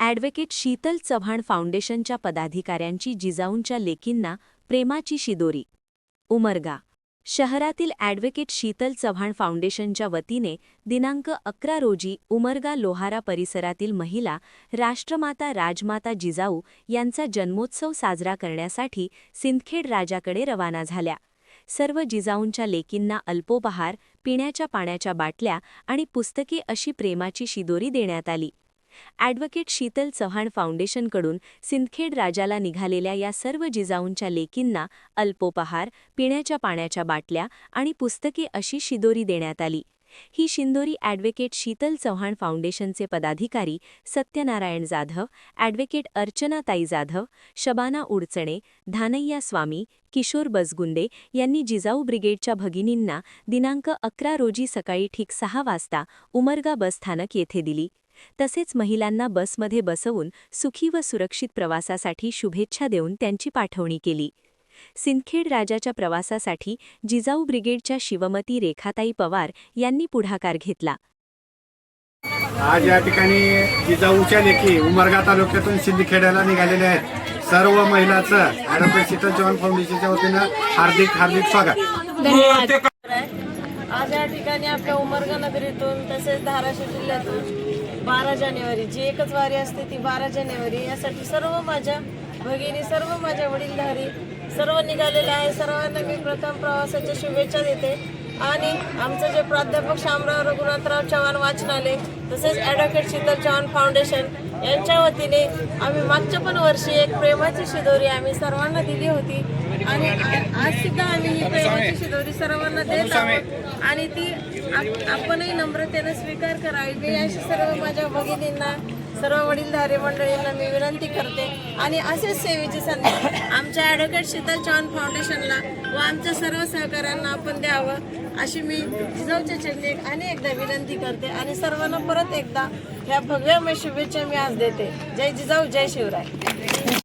Advocate Sheetal Chavan फाउंडेशनच्या पदाधिकाऱ्यांची जिजाऊंच्या लेकींना प्रेमाची शिदोरी. उमरगा शहरातील ॲडव्होकेट शीतल चव्हाण फाउंडेशनच्या वतीने दिनांक 11 रोजी उमरगा लोहारा परिसरातील महिला राष्ट्रमाता राजमाता जिजाऊ यांचा जन्मोत्सव साजरा करण्यासाठी सिंदखेड राजाकडे रवाना झाल्या. सर्व जिजाऊंच्या लेकींना अल्पोपहार, पिण्याच्या पाण्याच्या बाटल्या आणि पुस्तके अशी प्रेमाची शिदोरी देण्यात आली. ॲडव्होकेट शीतल चव्हाण फाउंडेशनकडून सिंदखेड राजाला निघालेल्या या सर्व जिजाऊंच्या लेकींना अल्पोपहार, पिण्याच्या पाण्याच्या बाटल्या आणि पुस्तके अशी शिदोरी देण्यात आली. ही शिंदोरी ॲडव्होकेट शीतल चव्हाण फाउंडेशनचे पदाधिकारी सत्यनारायण जाधव, ॲडव्होकेट अर्चनाताई जाधव, शबाना उडचणे, धानय्या स्वामी, किशोर बसगुंडे यांनी जिजाऊ ब्रिगेडच्या भगिनींना दिनांक 11 रोजी सकाळी ठीक 6 वाजता उमरगा बस स्थानक येथे दिली. तसेच महिलांना बसमध्ये बसवून सुखी व सुरक्षित प्रवासासाठी शुभेच्छा देऊन त्यांची पाठवणी केली. सिंदखेड राजाच्या प्रवासासाठी जिजाऊ ब्रिगेडच्या शिवमती रेखाताई पवार यांनी पुढाकार घेतला. आज या ठिकाणी जिजाऊच्या लेकी उमरगा तालुक्यातून सिंदखेडला निघालेले आहेत. सर्व महिलांचं ॲडव्होकेट शीतल चव्हाण फाउंडेशनच्या वतीनं हार्दिक स्वागत. आज या ठिकाणी आपल्या उमरगा नगरीतून तसेच धाराशिव जिल्ह्यातून 12 जानेवारी जी एकच वारी असते ती 12 जानेवारी यासाठी सर्व माझ्या भगिनी, सर्व माझ्या वडीलधारी सर्व निघालेले आहे. सर्वांना मी प्रथम प्रवासाच्या शुभेच्छा देते. आणि आमचं जे प्राध्यापक शामराव रघुनाथराव चव्हाण वाचनालय तसेच ॲडव्होकेट शीतल चव्हाण फाउंडेशन यांच्या वतीने आम्ही मागच्या पण वर्षी एक प्रेमाची शिदोरी आम्ही सर्वांना दिली होती आणि आज सुद्धा आम्ही ही प्रेमाची शिदोरी सर्वांना देत आहोत आणि ती आपणही नम्रतेने स्वीकार करावी. मी अशी सर्व माझ्या भगिनींना, सर्व वडीलधारी मंडळींना मी विनंती करते आणि असेच सेवेची संधी आमच्या ॲडव्होकेट शीतल चव्हाण फाउंडेशनला व आमच्या सर्व सहकाऱ्यांना आपण द्यावं अशी मी जिजाऊच्या चरणी अनेकदा विनंती करते आणि सर्वांना परत एकदा ह्या भगव्यामय शुभेच्छा मी आज देते. जय जिजाऊ, जय शिवराय.